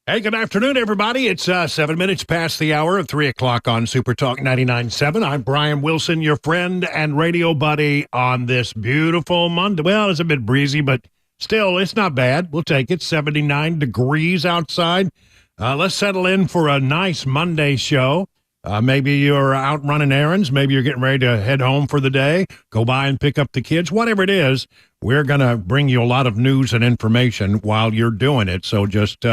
Hey, good afternoon, everybody. It's 7 minutes past the hour of 3 o'clock on Super Talk 99.7. I'm Brian Wilson, your friend and radio buddy on this beautiful Monday. Well, it's a bit breezy, but still, it's not bad. We'll take it. 79 degrees outside. Let's settle in for a nice Monday show. Maybe you're out running errands. Maybe you're getting ready to head home for the day, go by and pick up the kids, whatever it is. We're going to bring you a lot of news and information while you're doing it. So just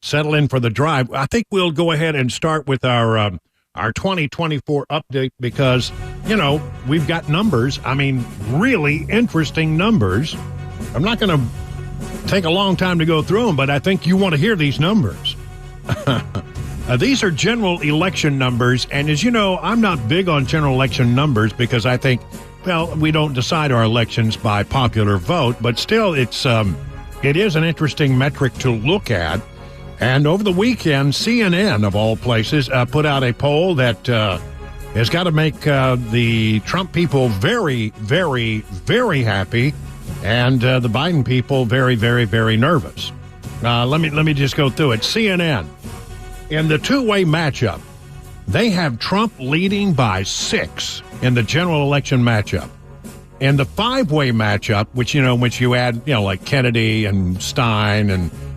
settle in for the drive. I think we'll go ahead and start with our 2024 update because, you know, we've got numbers. I mean, really interesting numbers. I'm not going to take a long time to go through them, but I think you want to hear these numbers. These are general election numbers, and as you know, I'm not big on general election numbers because I think, well, we don't decide our elections by popular vote, but still, it is an interesting metric to look at. And over the weekend, CNN, of all places, put out a poll that has got to make the Trump people very, very, very happy, and the Biden people very, very, very nervous. Let me just go through it. CNN. In the two-way matchup, they have Trump leading by 6 in the general election matchup. In the five-way matchup, which you add, like Kennedy and Stein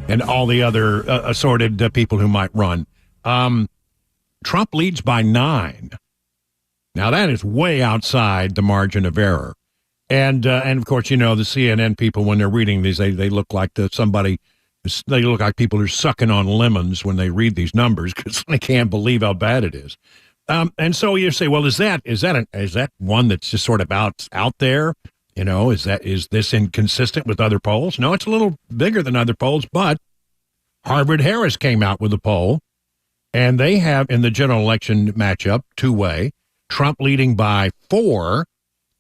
and all the other assorted people who might run, Trump leads by 9. Now, that is way outside the margin of error. And of course, the CNN people, when they're reading these, they look like they look like people who are sucking on lemons when they read these numbers because they can't believe how bad it is. And so you say, well, is that one that's just sort of out there? Is this inconsistent with other polls? No, it's a little bigger than other polls, but Harvard-Harris came out with a poll, and they have in the general election matchup, two-way, Trump leading by 4,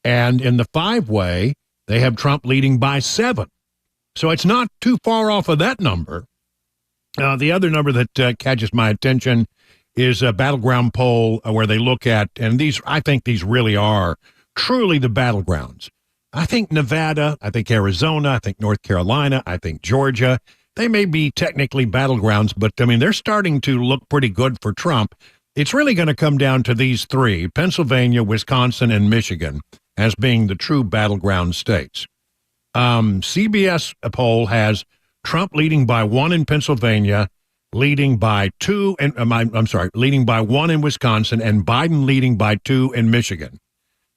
and in the five-way, they have Trump leading by 7. So it's not too far off of that number. The other number that catches my attention is a battleground poll where they look at, and I think these really are truly the battlegrounds. I think Nevada, I think Arizona, I think North Carolina, I think Georgia, they may be technically battlegrounds, but I mean, they're starting to look pretty good for Trump. It's really going to come down to these three, Pennsylvania, Wisconsin, and Michigan, as being the true battleground states. CBS poll has Trump leading by 1 in Pennsylvania, leading by 2, and leading by 1 in Wisconsin, and Biden leading by 2 in Michigan.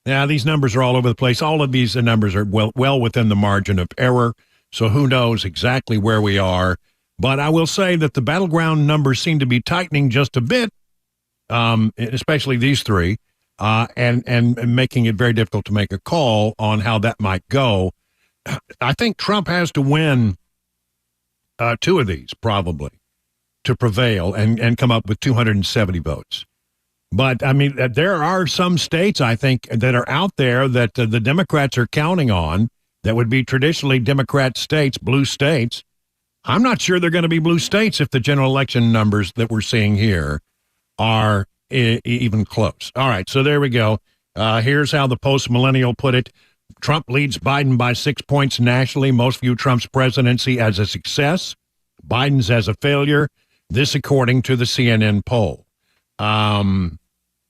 Now, these numbers are all over the place. All of these numbers are well within the margin of error, so who knows exactly where we are. But I will say that the battleground numbers seem to be tightening just a bit, especially these three, and making it very difficult to make a call on how that might go. I think Trump has to win 2 of these, probably, to prevail and come up with 270 votes. But, I mean, there are some states, I think, that are out there that the Democrats are counting on that would be traditionally Democrat states, blue states. I'm not sure they're going to be blue states if the general election numbers that we're seeing here are even close. All right, so there we go. Here's how the post-millennial put it. Trump leads Biden by 6 points nationally. Most view Trump's presidency as a success, Biden's as a failure. This according to the CNN poll. In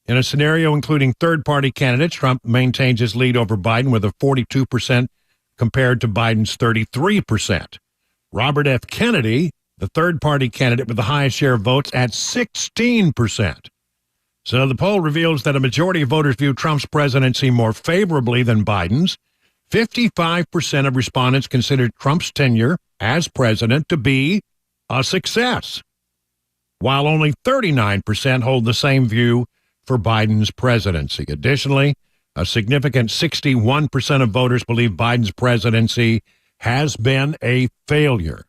a scenario including third-party candidates, Trump maintains his lead over Biden with a 42% compared to Biden's 33%. Robert F. Kennedy, the third-party candidate with the highest share of votes, at 16%. So the poll reveals that a majority of voters view Trump's presidency more favorably than Biden's. 55% of respondents considered Trump's tenure as president to be a success, while only 39% hold the same view for Biden's presidency. Additionally, a significant 61% of voters believe Biden's presidency has been a failure.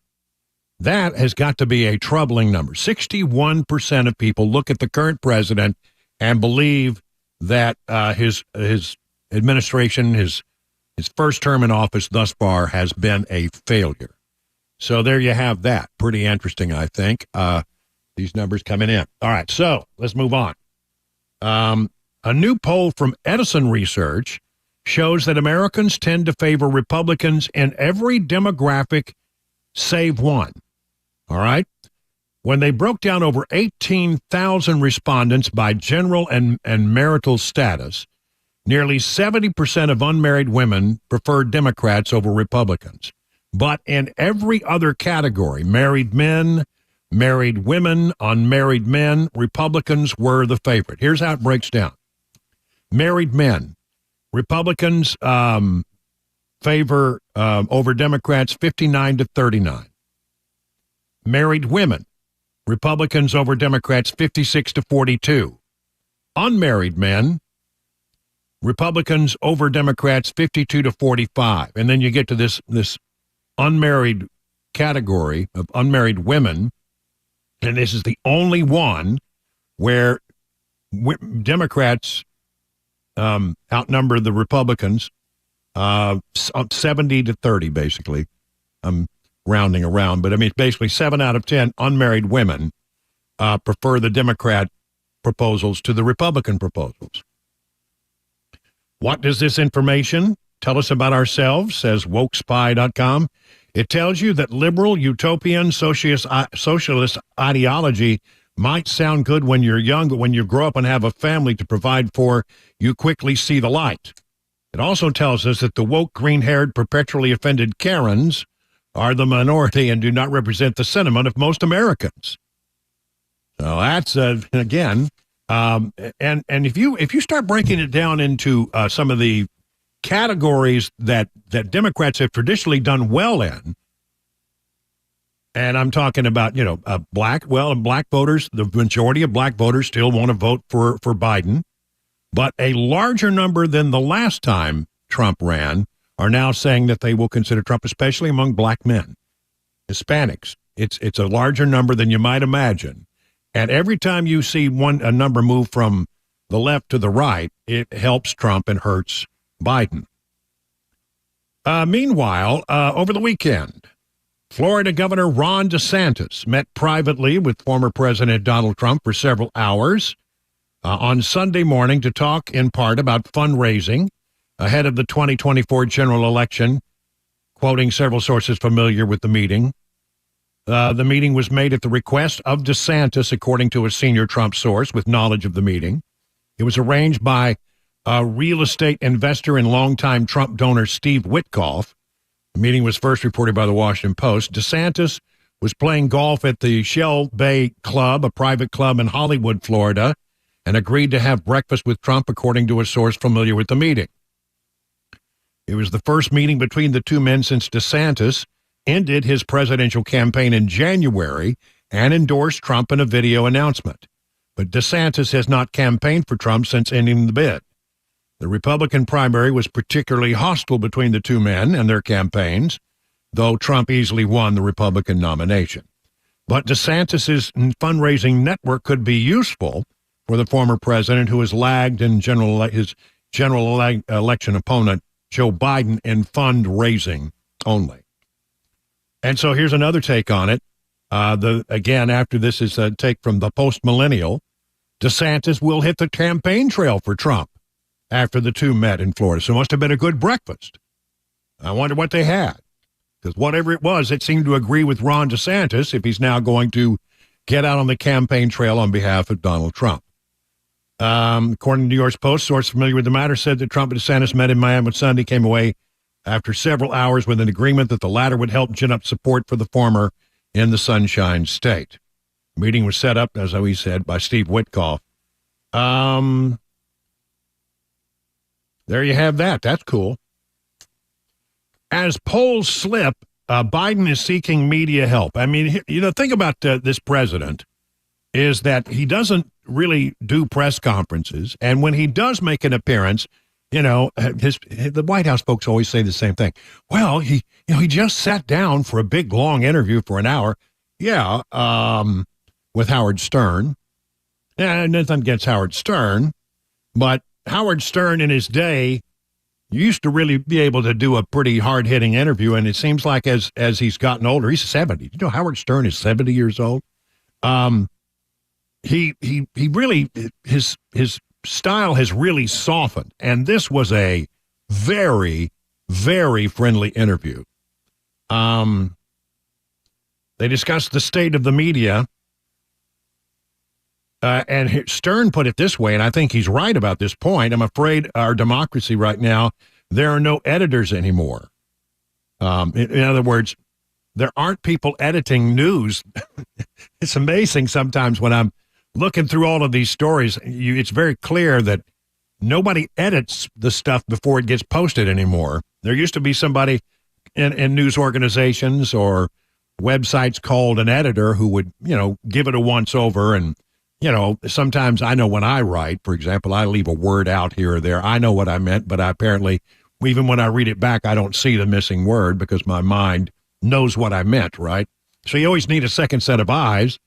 That has got to be a troubling number. 61% of people look at the current president and believe that his administration, his first term in office thus far has been a failure. So there you have that. Pretty interesting, I think, these numbers coming in. All right, so let's move on. A new poll from Edison Research shows that Americans tend to favor Republicans in every demographic save one. All right. when they broke down over 18,000 respondents by general and marital status, nearly 70% of unmarried women preferred Democrats over Republicans. But in every other category, married men, married women, unmarried men, Republicans were the favorite. Here's how it breaks down. Married men, Republicans favor over Democrats 59 to 39. Married women, Republicans over Democrats 56 to 42. Unmarried men, Republicans over Democrats 52 to 45. And then you get to this unmarried category of unmarried women, and this is the only one where Democrats outnumber the Republicans 70 to 30, basically. I'm rounding around, but I mean, basically 7 out of 10 unmarried women prefer the Democrat proposals to the Republican proposals. What does this information tell us about ourselves, says wokespy.com? It tells you that liberal, utopian, socialist ideology might sound good when you're young, but when you grow up and have a family to provide for, you quickly see the light. It also tells us that the woke, green-haired, perpetually offended Karens are the minority and do not represent the sentiment of most Americans. So that's, again, and if you start breaking it down into some of the categories that Democrats have traditionally done well in, and I'm talking about, black voters, the majority of black voters still want to vote for Biden, but a larger number than the last time Trump ran are now saying that they will consider Trump, especially among black men, Hispanics. It's a larger number than you might imagine. And every time you see a number move from the left to the right, it helps Trump and hurts Biden. Meanwhile, over the weekend, Florida Governor Ron DeSantis met privately with former President Donald Trump for several hours on Sunday morning to talk in part about fundraising ahead of the 2024 general election, quoting several sources familiar with the meeting. The meeting was made at the request of DeSantis, according to a senior Trump source with knowledge of the meeting. It was arranged by real estate investor and longtime Trump donor Steve Witkoff. The meeting was first reported by the Washington Post. DeSantis was playing golf at the Shell Bay Club, a private club in Hollywood, Florida, and agreed to have breakfast with Trump, according to a source familiar with the meeting. It was the first meeting between the two men since DeSantis ended his presidential campaign in January and endorsed Trump in a video announcement. But DeSantis has not campaigned for Trump since ending the bid. The Republican primary was particularly hostile between the two men and their campaigns, though Trump easily won the Republican nomination. But DeSantis' fundraising network could be useful for the former president, who has lagged in his general election opponent, Joe Biden, in fundraising only. And so here's another take on it. Again, after this is a take from the post-millennial, DeSantis will hit the campaign trail for Trump after the two met in Florida. So it must have been a good breakfast. I wonder what they had. Because whatever it was, it seemed to agree with Ron DeSantis if he's now going to get out on the campaign trail on behalf of Donald Trump. According to New York Post, source familiar with the matter said that Trump and DeSantis met in Miami on Sunday, came away after several hours with an agreement that the latter would help gin up support for the former in the Sunshine State. The meeting was set up, as we said, by Steve Witkoff. There you have that. That's cool. As polls slip, Biden is seeking media help. I mean, think about this president is that he doesn't really do press conferences. And when he does make an appearance, the White House folks always say the same thing. Well, he just sat down for a big, long interview for an hour. Yeah, with Howard Stern. And nothing against Howard Stern, but Howard Stern in his day used to really be able to do a pretty hard-hitting interview, and it seems like as he's gotten older, he's 70. Howard Stern is 70 years old. He really, his style has really softened, and this was a very, very friendly interview. They discussed the state of the media And Stern put it this way, and I think he's right about this point. I'm afraid our democracy right now, there are no editors anymore. In other words, there aren't people editing news. It's amazing sometimes when I'm looking through all of these stories, it's very clear that nobody edits the stuff before it gets posted anymore. There used to be somebody in news organizations or websites called an editor who would, give it a once over. And, sometimes I know when I write, for example, I leave a word out here or there. I know what I meant, but apparently, even when I read it back, I don't see the missing word because my mind knows what I meant, right? So you always need a second set of eyes.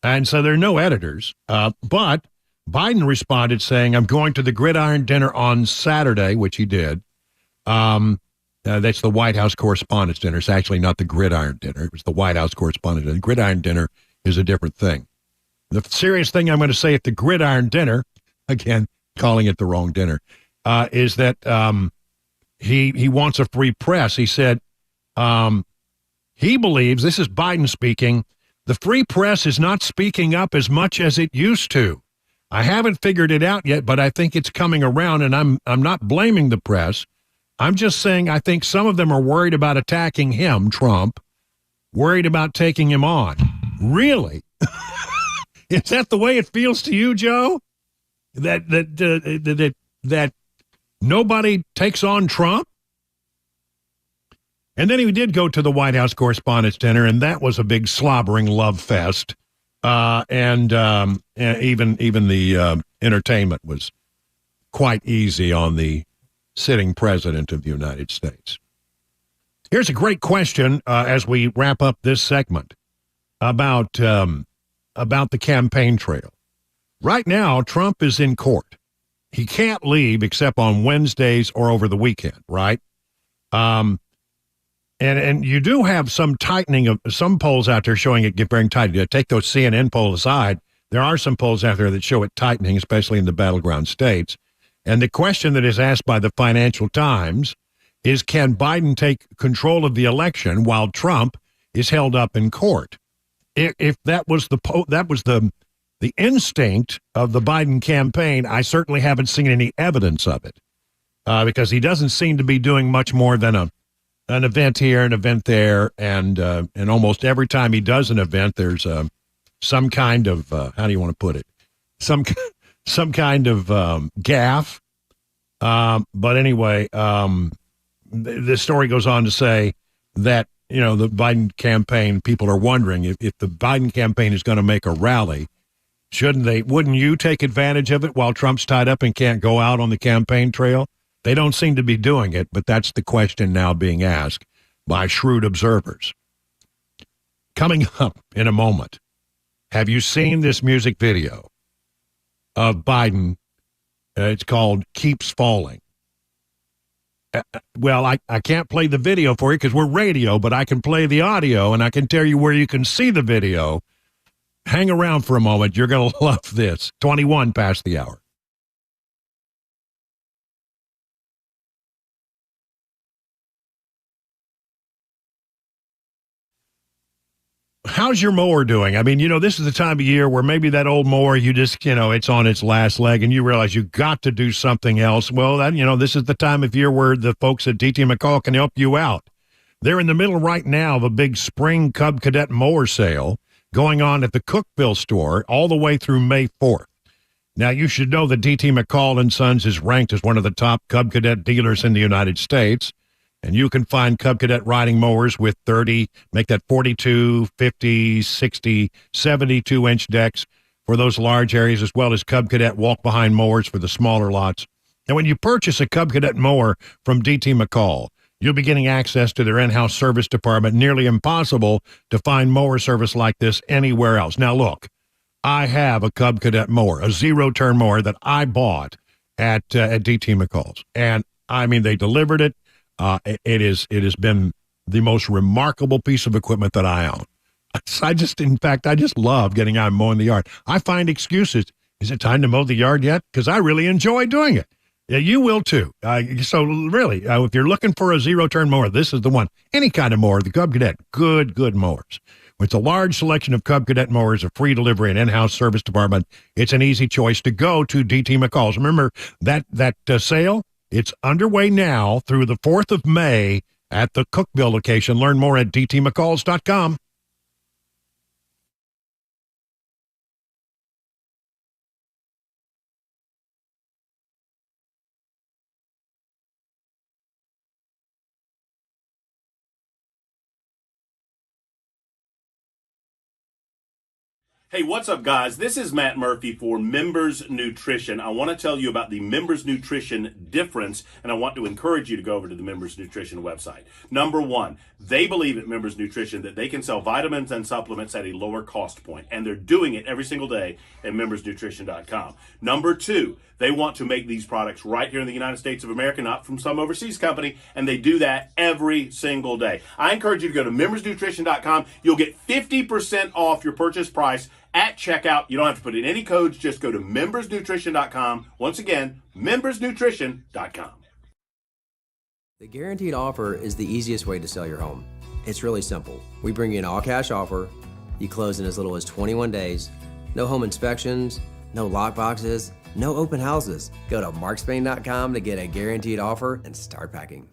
And so there are no editors. But Biden responded saying, I'm going to the Gridiron Dinner on Saturday, which he did. That's the White House Correspondence Dinner. It's actually not the Gridiron Dinner. It was the White House Correspondence Dinner. The Gridiron Dinner is a different thing. The serious thing I'm going to say at the Gridiron Dinner, again, calling it the wrong dinner, is that he wants a free press. He said he believes, this is Biden speaking, the free press is not speaking up as much as it used to. I haven't figured it out yet, but I think it's coming around, and I'm not blaming the press. I'm just saying I think some of them are worried about attacking him, Trump, worried about taking him on. Really? Is that the way it feels to you, Joe? That nobody takes on Trump? And then he did go to the White House Correspondence Dinner, and that was a big slobbering love fest. And even the entertainment was quite easy on the sitting president of the United States. Here's a great question as we wrap up this segment about the campaign trail. Right now, Trump is in court. He can't leave except on Wednesdays or over the weekend, right? And you do have some tightening of some polls out there showing it very tight. You take those CNN polls aside, there are some polls out there that show it tightening, especially in the battleground states. And the question that is asked by the Financial Times is, can Biden take control of the election while Trump is held up in court? If that was the instinct of the Biden campaign, I certainly haven't seen any evidence of it because he doesn't seem to be doing much more than an event here, an event there, and almost every time he does an event, there's some kind of how do you want to put it? Some kind of gaffe. But anyway, the story goes on to say that the Biden campaign, people are wondering if the Biden campaign is going to make a rally, wouldn't you take advantage of it while Trump's tied up and can't go out on the campaign trail? They don't seem to be doing it, but that's the question now being asked by shrewd observers. Coming up in a moment, have you seen this music video of Biden? It's called Keeps Falling. Well, I can't play the video for you because we're radio, but I can play the audio, and I can tell you where you can see the video. Hang around for a moment. You're going to love this. 21 past the hour. How's your mower doing? I mean, this is the time of year where maybe that old mower, you just, it's on its last leg and you realize you got to do something else. Well, this is the time of year where the folks at DT McCall can help you out. They're in the middle right now of a big spring Cub Cadet Mower sale going on at the Cookville store all the way through May 4th. Now, you should know that DT McCall & Sons is ranked as one of the top Cub Cadet dealers in the United States. And you can find Cub Cadet riding mowers with 30, make that 42, 50, 60, 72-inch decks for those large areas, as well as Cub Cadet walk-behind mowers for the smaller lots. And when you purchase a Cub Cadet mower from DT McCall, you'll be getting access to their in-house service department. Nearly impossible to find mower service like this anywhere else. Now, look, I have a Cub Cadet mower, a zero-turn mower that I bought at DT McCall's. And, I mean, they delivered it. It has been the most remarkable piece of equipment that I own. I just love getting out and mowing the yard. I find excuses. Is it time to mow the yard yet? Because I really enjoy doing it. Yeah, you will too. So really, if you're looking for a zero-turn mower, this is the one. Any kind of mower, the Cub Cadet, good mowers. With a large selection of Cub Cadet mowers, a free delivery, and in-house service department, it's an easy choice to go to DT McCall's. Remember that sale? It's underway now through the 4th of May at the Cookville location. Learn more at dtmccalls.com. Hey, what's up, guys? This is Matt Murphy for Members Nutrition. I want to tell you about the Members Nutrition difference, and I want to encourage you to go over to the Members Nutrition website. Number one, they believe at Members Nutrition that they can sell vitamins and supplements at a lower cost point, and they're doing it every single day at membersnutrition.com. Number two, they want to make these products right here in the United States of America, not from some overseas company, and they do that every single day. I encourage you to go to membersnutrition.com. You'll get 50% off your purchase price at checkout. You don't have to put in any codes. Just go to membersnutrition.com. Once again, membersnutrition.com. The guaranteed offer is the easiest way to sell your home. It's really simple. We bring you an all-cash offer. You close in as little as 21 days. No home inspections, no lock boxes, no open houses. Go to markspain.com to get a guaranteed offer and start packing.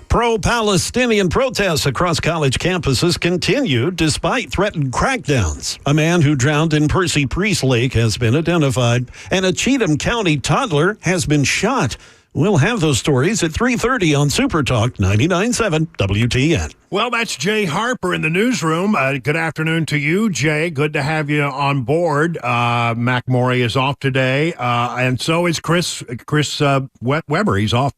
Pro-Palestinian protests across college campuses continue despite threatened crackdowns. A man who drowned in Percy Priest Lake has been identified, and a Cheatham County toddler has been shot. We'll have those stories at 3:30 on Super Talk 99.7 WTN. Well, that's Jay Harper in the newsroom. Good afternoon to you, Jay. Good to have you on board. Mac Morey is off today, and so is Chris Weber. He's off.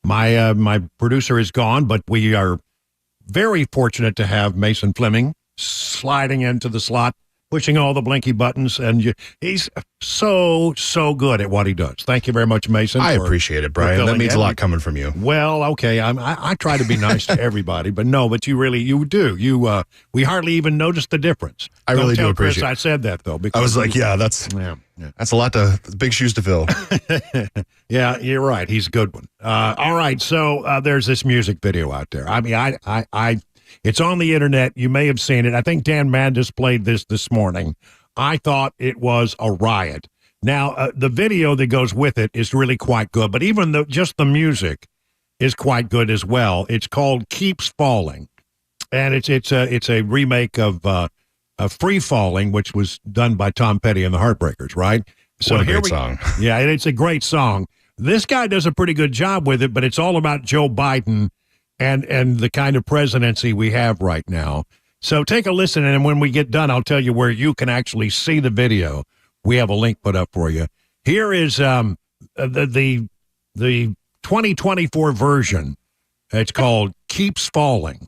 My producer is gone, but we are very fortunate to have Mason Fleming sliding into the slot, pushing all the blinky buttons, and he's so good at what he does. Thank you very much, Mason. I appreciate it, Brian. That means a lot coming from you. Well, okay, I try to be nice to everybody, but you do. We hardly even notice the difference. I really do appreciate Chris it. I said that though, because I was like, that's a lot big shoes to fill. Yeah, you're right. He's a good one. All right, so there's this music video out there. I mean, it's on the internet. You may have seen it. I think Dan Mandis played this morning. I thought it was a riot. Now, the video that goes with it is really quite good, but even just the music is quite good as well. It's called "Keeps Falling," and it's a remake of "Free Falling," which was done by Tom Petty and the Heartbreakers. Right? So what a great song! Yeah, it's a great song. This guy does a pretty good job with it, but it's all about Joe Biden and the kind of presidency we have right now. So take a listen, and when we get done, I'll tell you where you can actually see the video. We have a link put up for you. Here is the 2024 version. It's called Keeps Falling.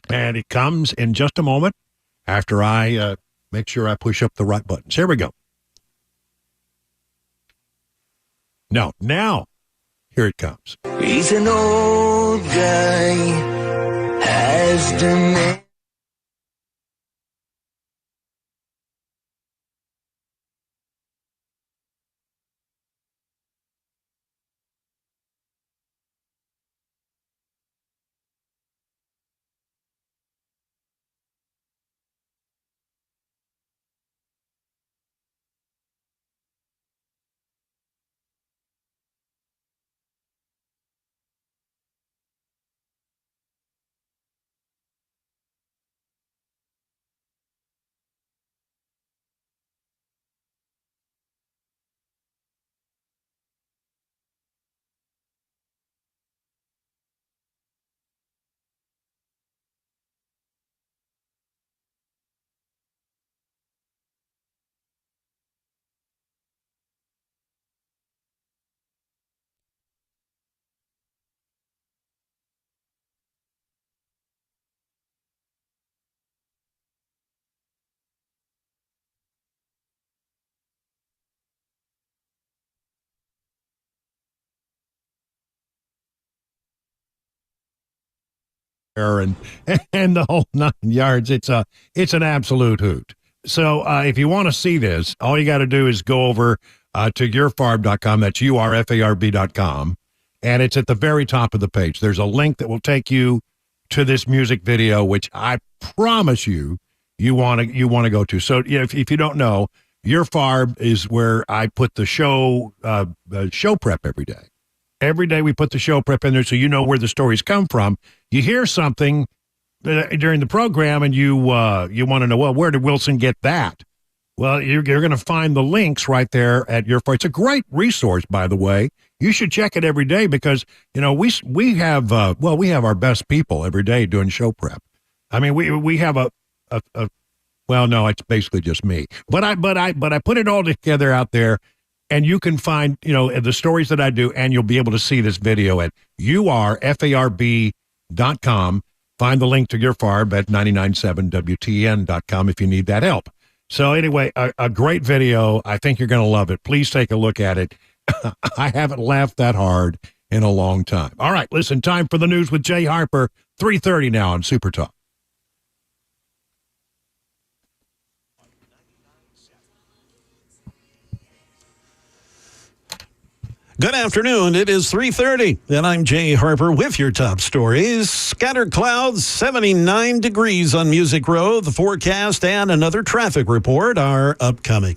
And it comes in just a moment after I make sure I push up the right buttons. Here we go. No, now, here it comes. He's an old guy, has done it. And the whole 9 yards. It's an absolute hoot. So if you want to see this, all you got to do is go over to yourfarb.com. That's URFARB.com. And it's at the very top of the page. There's a link that will take you to this music video, which I promise you want to go to. So if you don't know, Your Farb is where I put the show prep every day. Every day we put the show prep in there so you know where the stories come from. You hear something during the program and you want to know, well, where did Wilson get that? Well, you're going to find the links right there at Your Farb. It's a great resource, by the way. You should check it every day because, we have our best people every day doing show prep. I mean, we have well, no, it's basically just me. But I put it all together out there. And you can find, the stories that I do, and you'll be able to see this video at URFARB.com. Find the link to Your Farb at 997WTN.com if you need that help. So anyway, a great video. I think you're going to love it. Please take a look at it. I haven't laughed that hard in a long time. All right, listen, time for the news with Jay Harper, 3:30 now on Super Talk. Good afternoon. It is 3:30, and I'm Jay Harper with your top stories. Scattered clouds, 79 degrees on Music Row. The forecast and another traffic report are upcoming.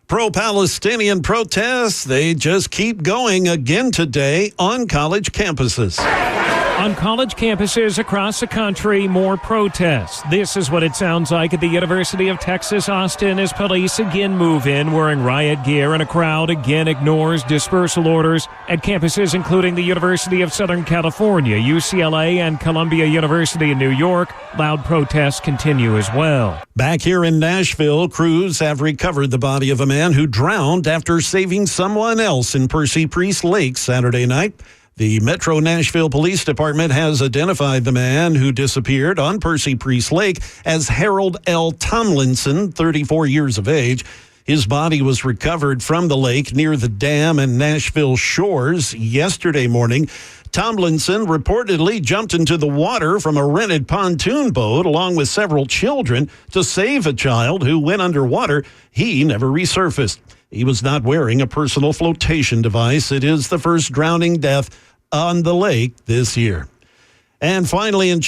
Pro-Palestinian protests, they just keep going again today on college campuses. On college campuses across the country, more protests. This is what it sounds like at the University of Texas, Austin, as police again move in wearing riot gear and a crowd again ignores dispersal orders at campuses including the University of Southern California, UCLA, and Columbia University in New York. Loud protests continue as well. Back here in Nashville, crews have recovered the body of a man who drowned after saving someone else in Percy Priest Lake Saturday night. The Metro Nashville Police Department has identified the man who disappeared on Percy Priest Lake as Harold L. Tomlinson, 34 years of age. His body was recovered from the lake near the dam and Nashville shores yesterday morning. Tomlinson reportedly jumped into the water from a rented pontoon boat along with several children to save a child who went underwater. He never resurfaced. He was not wearing a personal flotation device. It is the first drowning death on the lake this year. And finally, in